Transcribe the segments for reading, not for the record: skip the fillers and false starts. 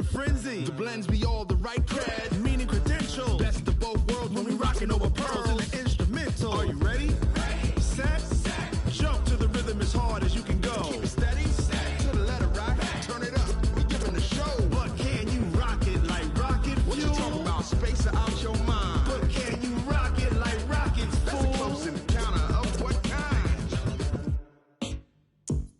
a frenzy. The blends be all the right cred, meaning credentials. Best of both worlds when we rockin' over pearls in the instrumental. Are you ready? Set. Jump to the rhythm as hard as you can go. Keep it steady. To the letter, right? Turn it up. We giving the show. But can you rock it like rocket fuel? What you talking about? Space out your mind. But can you rock it like rockets, fool? That's a close encounter of what kind?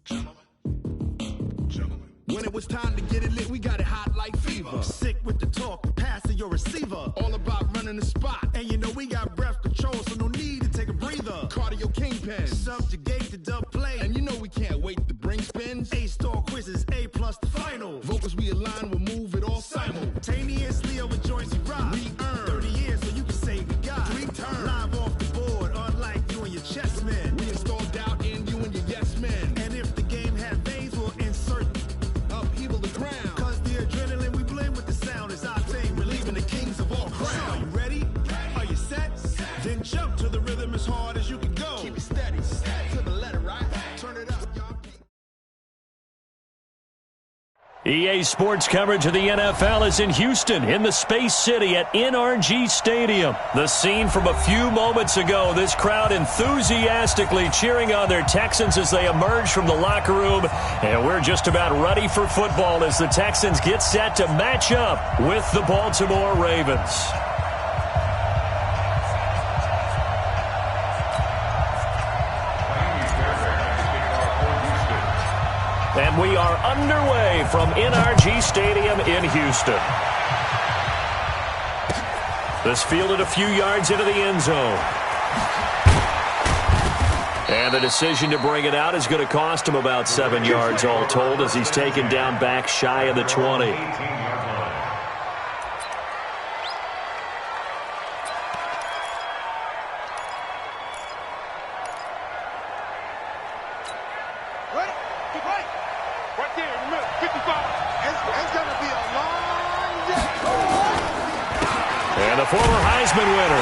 Gentlemen. When it was time to get it lit, we got it hot like fever. Sick with the talk, passing your receiver. All about running the spot. And you know we got breath control, so no need to take a breather. Cardio kingpin, subjugate the dub play. And you know we can't wait to bring spins. A-star quizzes, A+ the final. Vocals we align, we'll move it all simultaneously over joints you rock. We earn 30 years, so you can say we got 3 turns. Live off the board, unlike you and your chess men. We install doubt in you and your yes men. And if the game had veins, we'll insert upheaval the ground. Cause the adrenaline we blend with the sound is our thing. Relieving the kings of all crowns. So are you ready? Are you set? Then jump to the rhythm as hard as you can go. Keep it steady. To the letter, right? Turn it up, y'all. EA Sports coverage of the NFL is in Houston, in the Space City at NRG Stadium. The scene from a few moments ago, this crowd enthusiastically cheering on their Texans as they emerge from the locker room. And we're just about ready for football as the Texans get set to match up with the Baltimore Ravens. And we are underway from NRG Stadium in Houston. This fielded a few yards into the end zone. And the decision to bring it out is going to cost him about 7 yards all told as he's taken down back shy of the 20.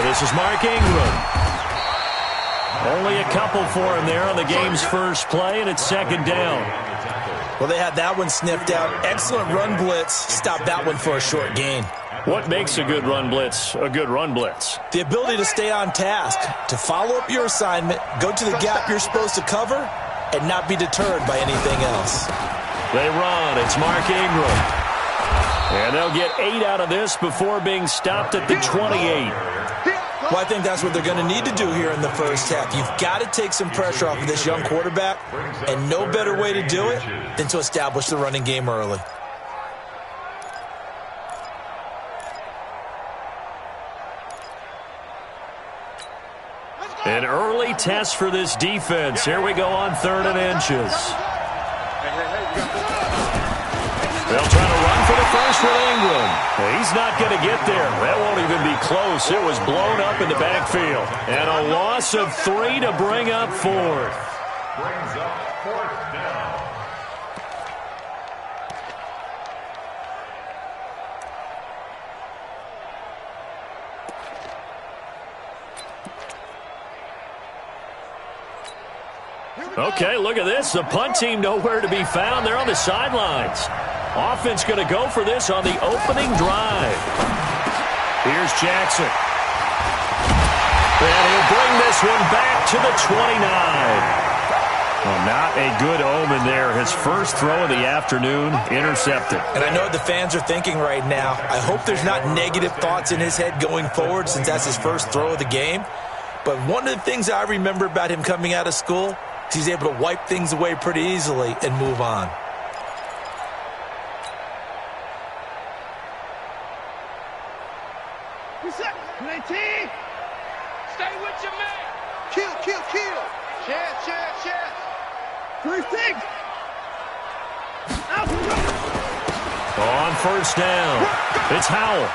This is Mark Ingram. Only a couple for him there on the game's first play, and it's second down. Well, they had that one sniffed out. Excellent run blitz. Stop that one for a short gain. What makes a good run blitz a good run blitz? The ability to stay on task, to follow up your assignment, go to the gap you're supposed to cover, and not be deterred by anything else. They run. It's Mark Ingram. And they'll get 8 out of this before being stopped at the 28. Well, I think that's what they're going to need to do here in the first half. You've got to take some pressure off of this young quarterback, and no better way to do it than to establish the running game early. An early test for this defense. Here we go on 3rd and inches. They'll try to run for the first with Ingram. He's not going to get there. That won't even be close. It was blown up in the backfield. And a loss of 3 to bring up 4th. Brings up 4th down. Okay, look at this. The punt team nowhere to be found. They're on the sidelines. Offense going to go for this on the opening drive. Here's Jackson. And he'll bring this one back to the 29. Well, not a good omen there. His first throw of the afternoon intercepted. And I know what the fans are thinking right now. I hope there's not negative thoughts in his head going forward since that's his first throw of the game. But one of the things I remember about him coming out of school is he's able to wipe things away pretty easily and move on. Stay with your man. Kill. Chance. 3 6. On first down, it's Howell.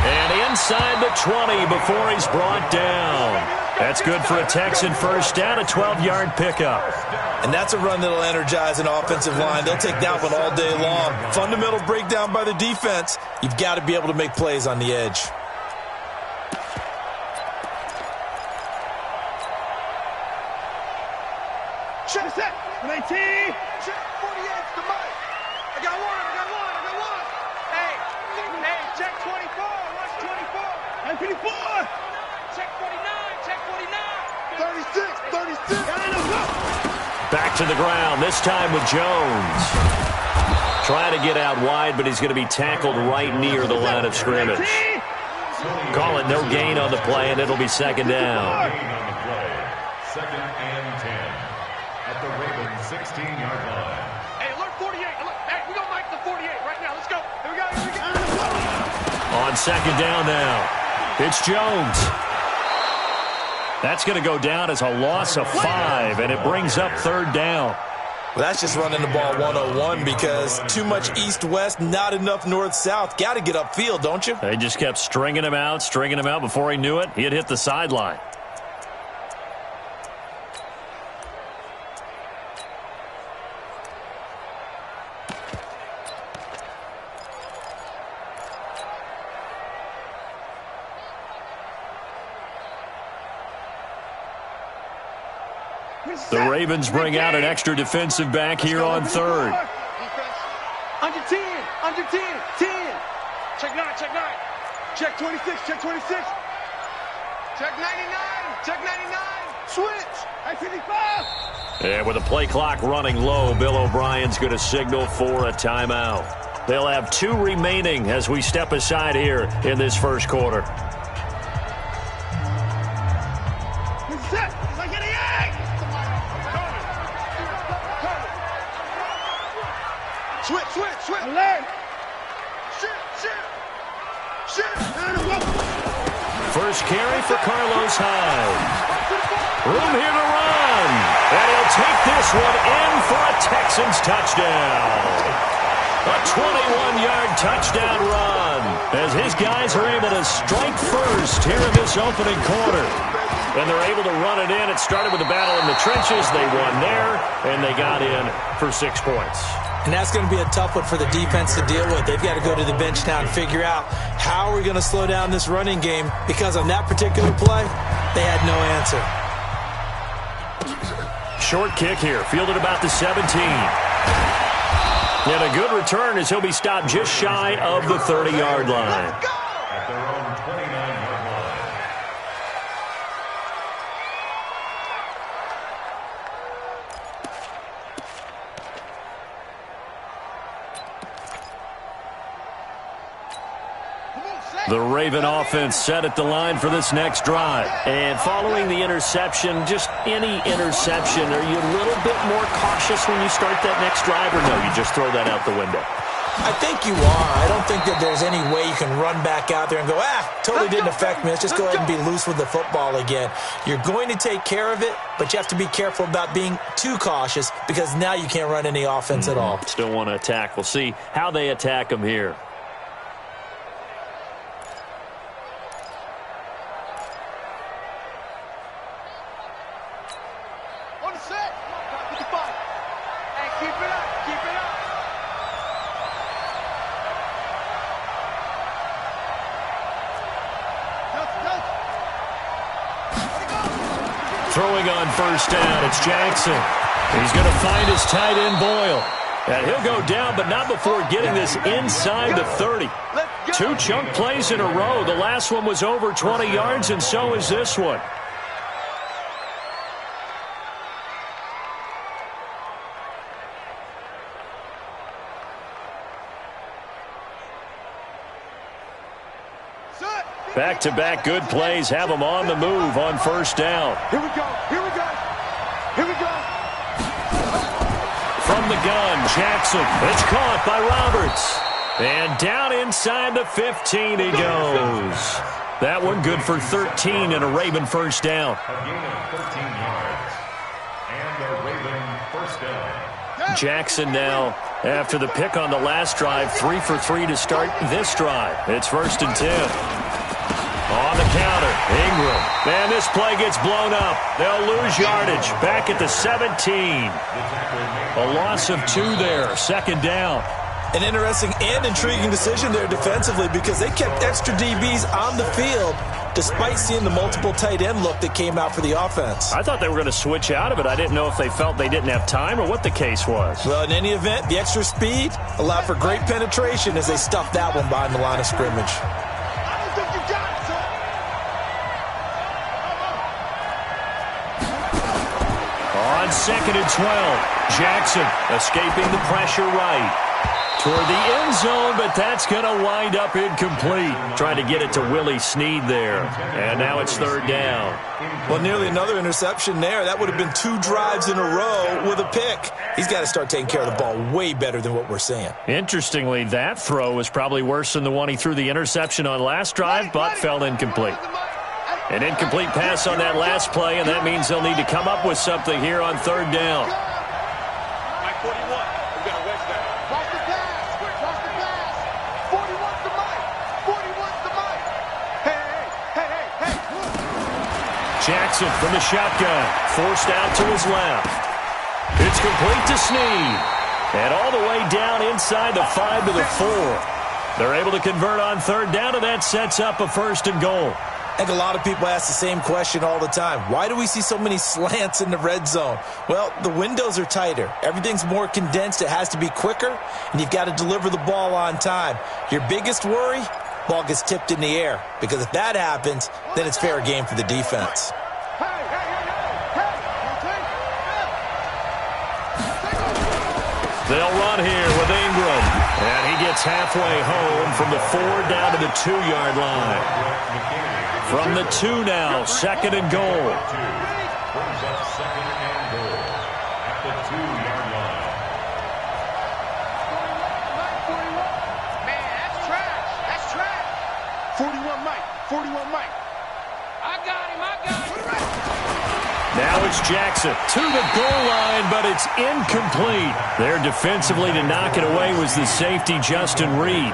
And inside the 20 before he's brought down. That's good for a Texan first down, a 12-yard pickup. And that's a run that'll energize an offensive line. They'll take that one all day long. Fundamental breakdown by the defense. You've got to be able to make plays on the edge. Check set. 19. Check 48's the mic. I got one. 54. Check 49, check 49. 36. Back to the ground, this time with Jones. Trying to get out wide, but he's going to be tackled right near the line of scrimmage. Call it no gain on the play, and it'll be second down. Second and 10 at the Ravens 16-yard line. Hey, alert 48. Alert. Hey, we're going to mic the 48 right now. Let's go. Here we go. On second down now, it's Jones. That's going to go down as a loss of 5, and it brings up third down. Well, that's just running the ball 101 because too much east-west, not enough north-south. Got to get upfield, don't you? They just kept stringing him out. Before he knew it, he had hit the sideline. The Ravens bring out an extra defensive back here on third. Defense. Under 10. 10. Check 9, check 9. Check 26. Check 99. Check 99. Switch. At 55. And with the play clock running low, Bill O'Brien's going to signal for a timeout. They'll have 2 remaining as we step aside here in this first quarter. Set. It's like any egg. Switch. Alert. Shit. First carry for Carlos Hyde. Room here to run. And he'll take this one in for a Texans touchdown. A 21-yard touchdown run as his guys are able to strike first here in this opening quarter. And they're able to run it in. It started with a battle in the trenches. They won there, and they got in for 6 points. And that's going to be a tough one for the defense to deal with. They've got to go to the bench now and figure out how are we going to slow down this running game, because on that particular play, they had no answer. Short kick here, fielded about the 17. And a good return as he'll be stopped just shy of the 30-yard line. At their own 29-yard line. The Raven offense set at the line for this next drive. And following the interception, just any interception, are you a little bit more cautious when you start that next drive, or no, you just throw that out the window? I think you are. I don't think that there's any way you can run back out there and go, totally didn't affect me. Let's just go ahead and be loose with the football again. You're going to take care of it, but you have to be careful about being too cautious, because now you can't run any offense at all. Still want to attack. We'll see how they attack them here. Throwing on first down, it's Jackson. He's going to find his tight end, Boyle. And he'll go down, but not before getting this inside the 30. 2 chunk plays in a row. The last one was over 20 yards, and so is this one. Back-to-back good plays have them on the move on first down. Here we go. From the gun, Jackson. It's caught by Roberts. And down inside the 15 he goes. That one good for 13 and a Raven first down. A gain of 13 yards. And a Raven first down. Jackson now, after the pick on the last drive, 3 for 3 to start this drive. It's 1st and 10. On the counter, Ingram. And this play gets blown up. They'll lose yardage. Back at the 17. A loss of 2 there. 2nd down. An interesting and intriguing decision there defensively, because they kept extra DBs on the field despite seeing the multiple tight end look that came out for the offense. I thought they were going to switch out of it. I didn't know if they felt they didn't have time or what the case was. Well, in any event, the extra speed allowed for great penetration as they stuffed that one behind the line of scrimmage. I don't think you got it, son. on 2nd and 12. Jackson escaping the pressure right. Toward the end zone, but that's going to wind up incomplete. Trying to get it to Willie Snead there. And now it's 3rd down. Well, nearly another interception there. That would have been 2 drives in a row with a pick. He's got to start taking care of the ball way better than what we're seeing. Interestingly, that throw was probably worse than the one he threw the interception on last drive, but fell incomplete. An incomplete pass on that last play, and that means they'll need to come up with something here on 3rd down. Mike 41. We've got to wedge that. Watch the pass. Watch the pass. 41's the Mike. 41's the Mike. Hey. Jackson from the shotgun. Forced out to his left. It's complete to Snead. And all the way down inside the 5 to the 4. They're able to convert on 3rd down, and that sets up a 1st and goal. I think a lot of people ask the same question all the time. Why do we see so many slants in the red zone? Well, the windows are tighter. Everything's more condensed. It has to be quicker, and you've got to deliver the ball on time. Your biggest worry, ball gets tipped in the air, because if that happens, then it's fair game for the defense. They'll run here with Ingram, and he gets halfway home from the 4 down to the 2-yard line. From the 2 now, 2nd and goal. Brings up 2nd and goal at the 2-yard line. Man, that's trash. That's trash. 41 Mike. 41 Mike. I got him. Now it's Jackson to the goal line, but it's incomplete. There defensively to knock it away was the safety, Justin Reed.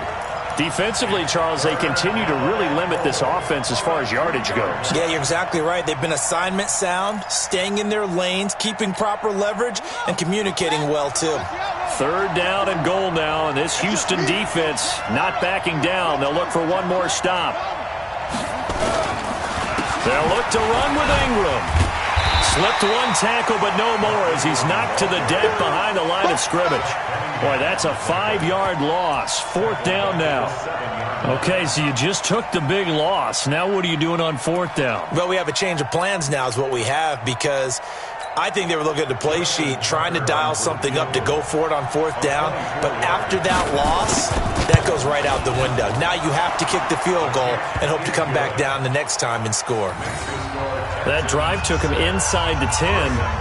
Defensively, Charles, they continue to really limit this offense as far as yardage goes. Yeah, you're exactly right. They've been assignment sound, staying in their lanes, keeping proper leverage, and communicating well, too. 3rd down and goal now, and this Houston defense not backing down. They'll look for one more stop. They'll look to run with Ingram. Slipped one tackle, but no more as he's knocked to the deck behind the line of scrimmage. Boy, that's a 5-yard loss. 4th down now. Okay, so you just took the big loss. Now what are you doing on 4th down? Well, we have a change of plans now is what we have, because I think they were looking at the play sheet, trying to dial something up to go for it on 4th down. But after that loss, that goes right out the window. Now you have to kick the field goal and hope to come back down the next time and score. That drive took him inside the 10.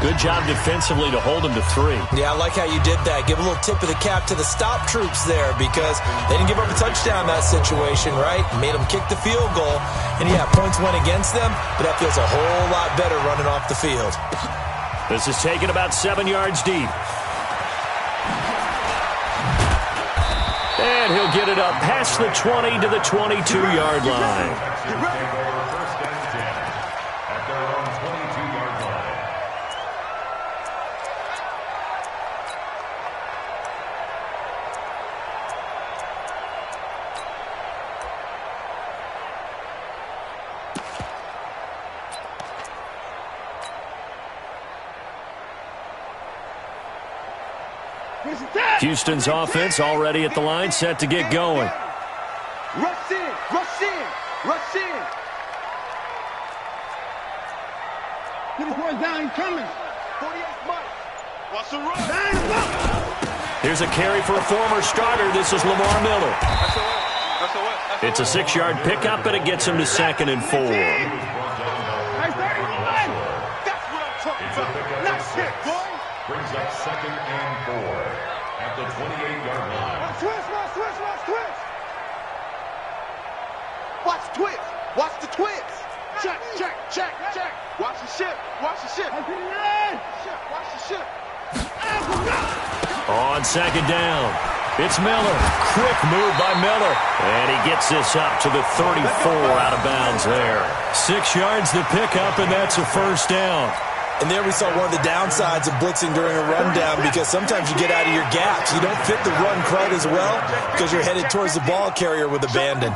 Good job defensively to hold him to 3. Yeah, I like how you did that. Give a little tip of the cap to the stop troops there, because they didn't give up a touchdown in that situation, right? Made them kick the field goal. And, yeah, points went against them, but that feels a whole lot better running off the field. This is taken about 7 yards deep. And he'll get it up past the 20 to the 22-yard line. Houston's offense already at the line, set to get going. Rush in. Rush in. Rush in. Get the boy down. He's coming. 48 Mike. Watch the run. Here's a carry for a former starter. This is Lamar Miller. It's a 6-yard pickup, and it gets him to 2nd and 4. Nice 31. That's what I'm talking about. Nice hit, boy. Brings up 2nd and 4 at the 28-yard line. Watch twitch. Watch the twitch. Check. Watch the ship. Watch the ship. Watch the ship. On 2nd down, it's Miller. Quick move by Miller. And he gets this up to the 34 out of bounds there. 6 yards to pick up, and that's a 1st down. And there we saw one of the downsides of blitzing during a rundown, because sometimes you get out of your gaps. You don't fit the run quite as well because you're headed towards the ball carrier with abandon.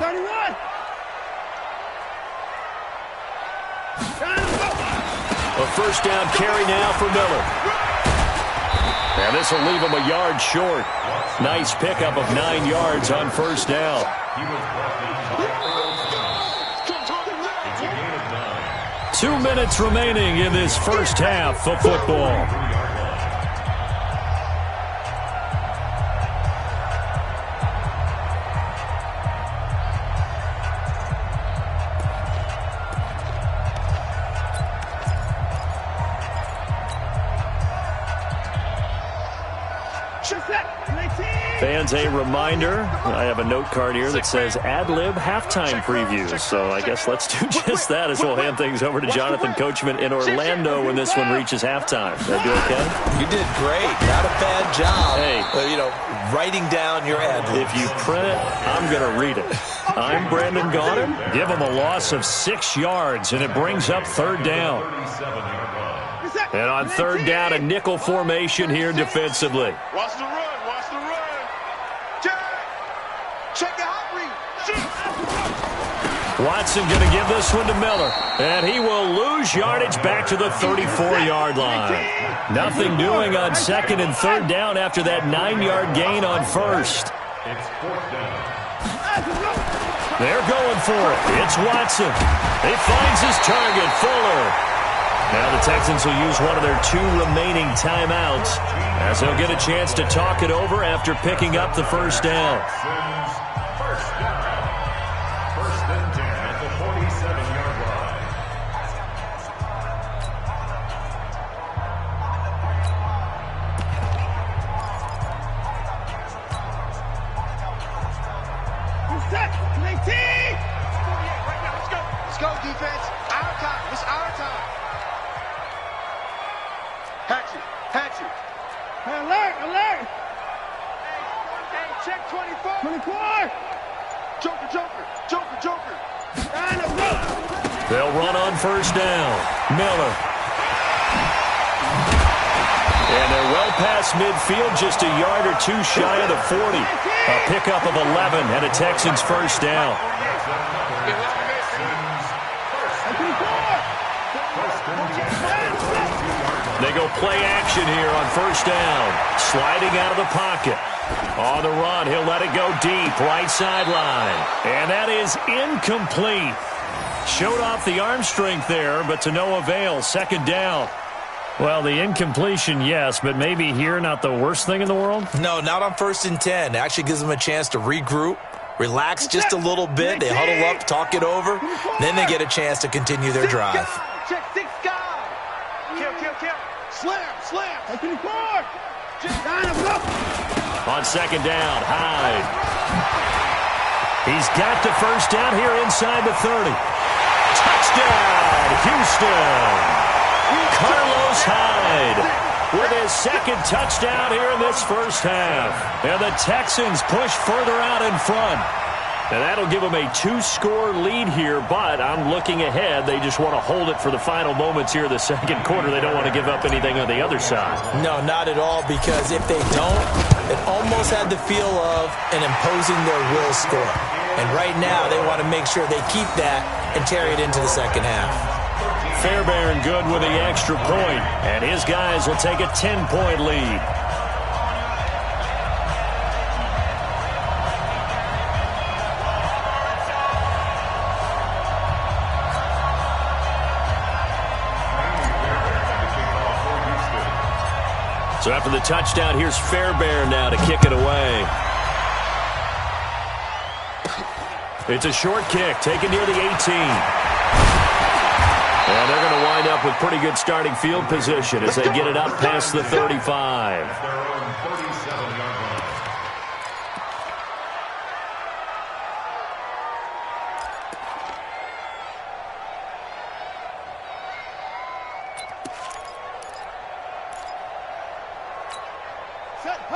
A 1st down carry now for Miller. And this will leave him a yard short. Nice pickup of 9 yards on 1st down. He was brought down by It's a gain of 9. 2 minutes remaining in this first half of football. fans, a reminder. I have a note card here that says ad-lib halftime previews. So I guess let's do just that as we'll hand things over to Jonathan Coachman in Orlando when this one reaches halftime. That do okay? You did great. Not a bad job. Hey. Writing down your ad-libs. If you print it, I'm going to read it. I'm Brandon Gaudin. Give him a loss of 6 yards, and it brings up third down. And on third down, a nickel formation here defensively. Watch the run. Watch the run. Check the hot read. Watson going to give this one to Miller. And he will lose yardage back to the 34-yard line. Nothing doing on second and third down after that 9-yard gain on first. It's fourth down. They're going for it. It's Watson. He finds his target, Fuller. Now the Texans will use one of their 2 remaining timeouts as they'll get a chance to talk it over after picking up the first down. First down. First and 10 at the 47-yard line. Let's go, defense. Our time. It's our time. Hatchet. Alert. Hey, check 24. Joker. They'll run on first down. Miller. And they're well past midfield, just a yard or 2 shy of the 40. A pickup of 11 and a Texans first down. They go play action here on first down. Sliding out of the pocket. On the run, he'll let it go deep, right sideline. And that is incomplete. Showed off the arm strength there, but to no avail. Second down. Well, the incompletion, yes, but maybe here not the worst thing in the world? No, not on first and 10. It actually gives them a chance to regroup, relax just a little bit. They huddle up, talk it over. Then they get a chance to continue their drive. Check 6 guys. Kill. Slam. On second down, Hyde. He's got the first down here inside the 30. Touchdown, Houston. Carlos Hyde with his second touchdown here in this first half. And the Texans push further out in front. And that'll give them a 2-score lead here, but I'm looking ahead. They just want to hold it for the final moments here of the second quarter. They don't want to give up anything on the other side. No, not at all, because if they don't, it almost had the feel of an imposing their will score. And right now, they want to make sure they keep that and carry it into the second half. Fairbairn good with the extra point, and his guys will take a 10-point lead. So after the touchdown, here's Fairbairn now to kick it away. It's a short kick, taken near the 18. And they're going to wind up with pretty good starting field position as they get it up past the 35.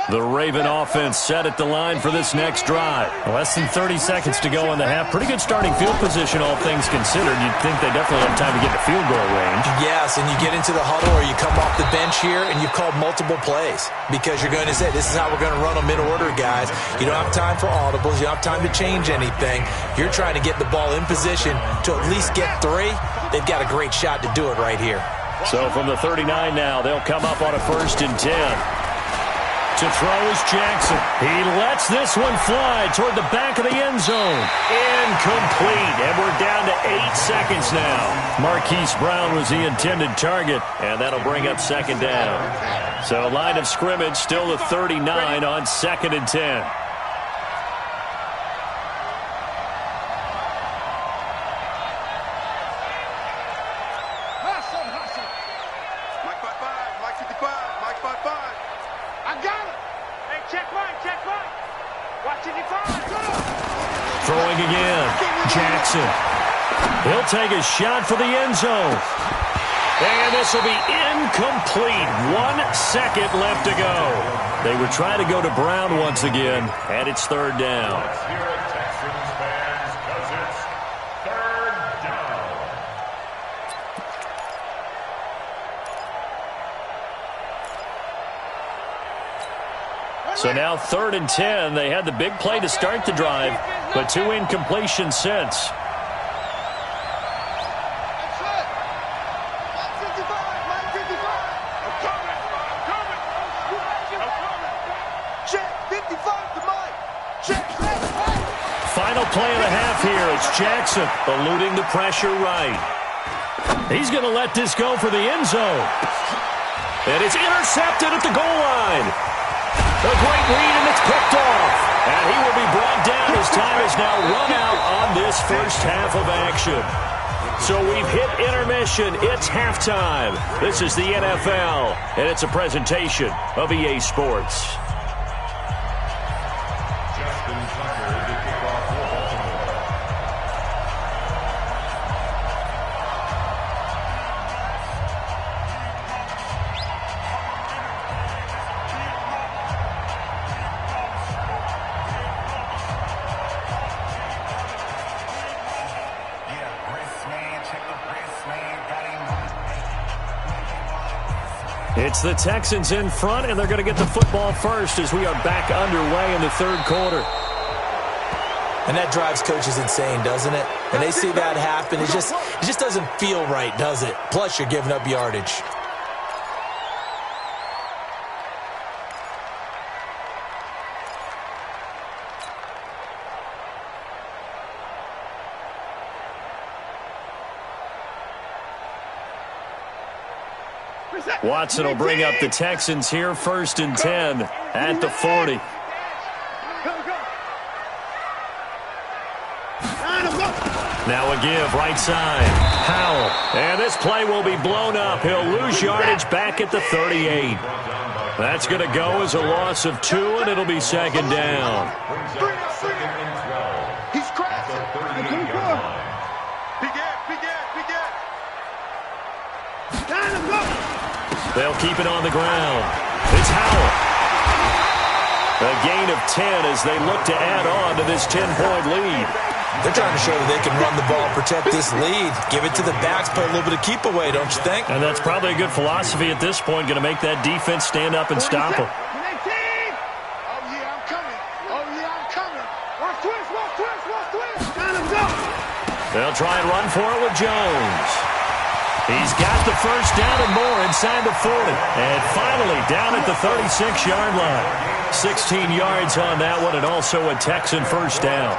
The Raven offense set at the line for this next drive. Less than 30 seconds to go in the half. Pretty good starting field position, all things considered. You'd think they definitely have time to get to field goal range. Yes, and you get into the huddle or you come off the bench here and you've called multiple plays because you're going to say, this is how we're going to run them in order, guys. You don't have time for audibles. You don't have time to change anything. You're trying to get the ball in position to at least get 3. They've got a great shot to do it right here. So from the 39 now, they'll come up on a 1st and 10. To throw is Jackson. He lets this one fly toward the back of the end zone. Incomplete. And we're down to 8 seconds now. Marquise Brown was the intended target, and that'll bring up second down. So line of scrimmage still the 39 on 2nd and 10. Mike 55, Mike 55, Mike 55. I got it. Hey, check right. Throwing again. Jackson. He'll take a shot for the end zone. And this will be incomplete. 1 second left to go. They were trying to go to Brown once again, and it's third down. Let's hear it, Texans fans, because it's third down. So now 3rd and 10. They had the big play to start the drive, but 2 incompletions since. Final play of the half here. It's Jackson eluding the pressure right. He's going to let this go for the end zone. And it's intercepted at the goal line. A great read, and it's picked off. And he will be brought down as time is now run out on this first half of action. So we've hit intermission. It's halftime. This is the NFL, and it's a presentation of EA Sports. It's the Texans in front, and they're going to get the football first as we are back underway in the third quarter. And that drives coaches insane, doesn't it? When they see that happen, it just doesn't feel right, does it? Plus, you're giving up yardage. Watson will bring up the Texans here, 1st and 10 at the 40. Now a give, right side. Howell. And this play will be blown up. He'll lose yardage back at the 38. That's going to go as a loss of 2, and it'll be 2nd down. He's crashing. They'll keep it on the ground. It's Howell. A gain of 10 as they look to add on to this 10-point lead. They're trying to show that they can run the ball, protect this lead. Give it to the backs, play a little bit of keep away, don't you think? And that's probably a good philosophy at this point, going to make that defense stand up and stop them. They'll try and run for it with Jones. He's got the first down and more inside the 40. And finally down at the 36-yard line. 16 yards on that one, and also a Texan first down.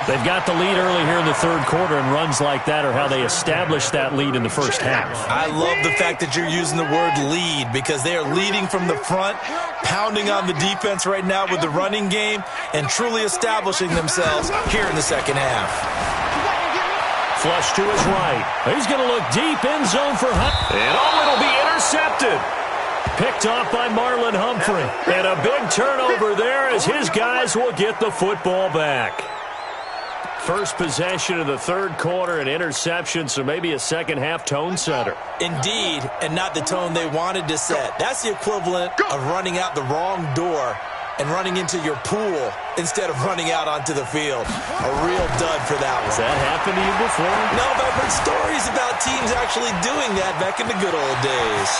They've got the lead early here in the third quarter, and runs like that are how they establish that lead in the first half. I love the fact that you're using the word lead, because they are leading from the front, pounding on the defense right now with the running game, and truly establishing themselves here in the second half. Flush to his right. He's going to look deep, end zone for Hunt. And it'll be intercepted. Picked off by Marlon Humphrey. And a big turnover there as his guys will get the football back. First possession of the third quarter, an interception, so maybe a second half tone setter. Indeed, and not the tone they wanted to set. That's the equivalent of running out the wrong door and running into your pool instead of running out onto the field. A real dud for that one. Has that happened to you before? No, but I've heard stories about teams actually doing that back in the good old days.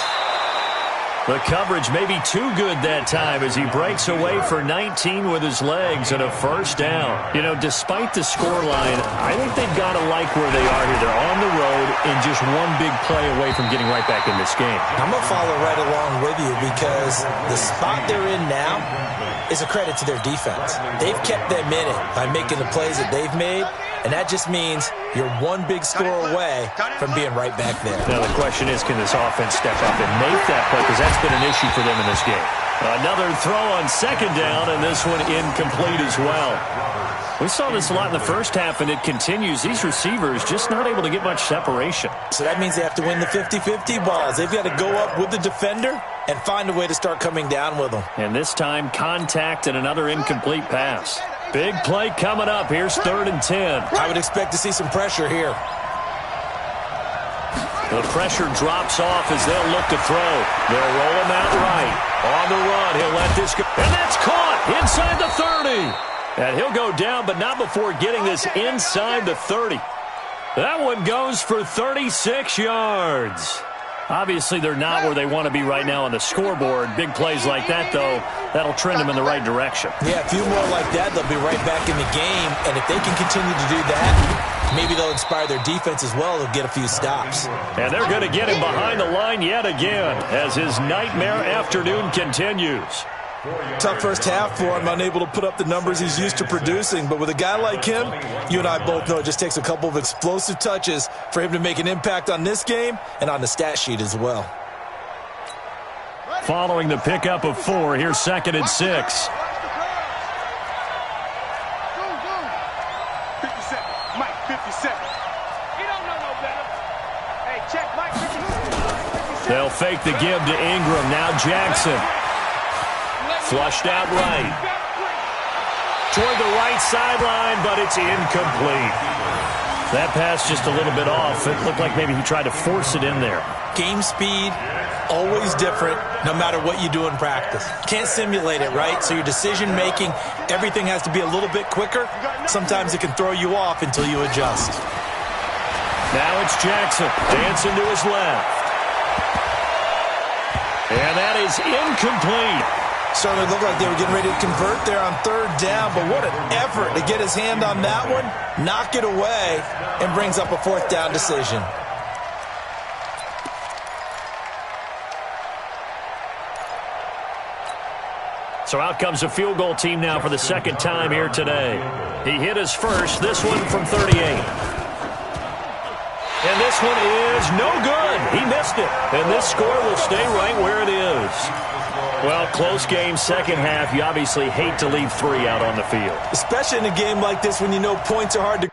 The coverage may be too good that time as he breaks away for 19 with his legs and a first down. You know, despite the scoreline, I think they've got to like where they are here. They're on the road and just one big play away from getting right back in this game. I'm going to follow right along with you because the spot they're in now is a credit to their defense. They've kept them in it by making the plays that they've made, and that just means you're one big score away from being right back there. Now the question is, can this offense step up and make that play? Because that's been an issue for them in this game. Another throw on second down, and this one incomplete as well. We saw this a lot in the first half, and it continues. These receivers just not able to get much separation. So that means they have to win the 50-50 balls. They've got to go up with the defender and find a way to start coming down with them. And this time, contact and another incomplete pass. Big play coming up. Here's 3rd and 10. I would expect to see some pressure here. The pressure drops off as they'll look to throw. They'll roll him out right. On the run, he'll let this go. And that's caught inside the 30. And he'll go down, but not before getting this inside the 30. That one goes for 36 yards. Obviously, they're not where they want to be right now on the scoreboard. Big plays like that, though, that'll trend them in the right direction. Yeah, a few more like that, they'll be right back in the game. And if they can continue to do that, maybe they'll inspire their defense as well. They'll get a few stops. And they're going to get him behind the line yet again as his nightmare afternoon continues. Tough first half for him, unable to put up the numbers he's used to producing. But with a guy like him, you and I both know it just takes a couple of explosive touches for him to make an impact on this game and on the stat sheet as well. Following the pickup of 4, here's 2nd and 6. 50 seconds. Mike, 50 seconds. He don't know no better. Hey, check Mike, 50 seconds. They'll fake the give to Ingram. Now Jackson. Flushed out right. Toward the right sideline, but it's incomplete. That pass just a little bit off. It looked like maybe he tried to force it in there. Game speed, always different, no matter what you do in practice. Can't simulate it, right? So your decision-making, everything has to be a little bit quicker. Sometimes it can throw you off until you adjust. Now it's Jackson, dancing to his left. And that is incomplete. Certainly looked like they were getting ready to convert there on 3rd down, but what an effort to get his hand on that one, knock it away, and brings up a 4th down decision. So out comes a field goal team now for the 2nd time here today. He hit his first, this one from 38. And this one is no good. He missed it. And this score will stay right where it is. Well, close game, 2nd half. You obviously hate to leave 3 out on the field. Especially in a game like this when you know points are hard to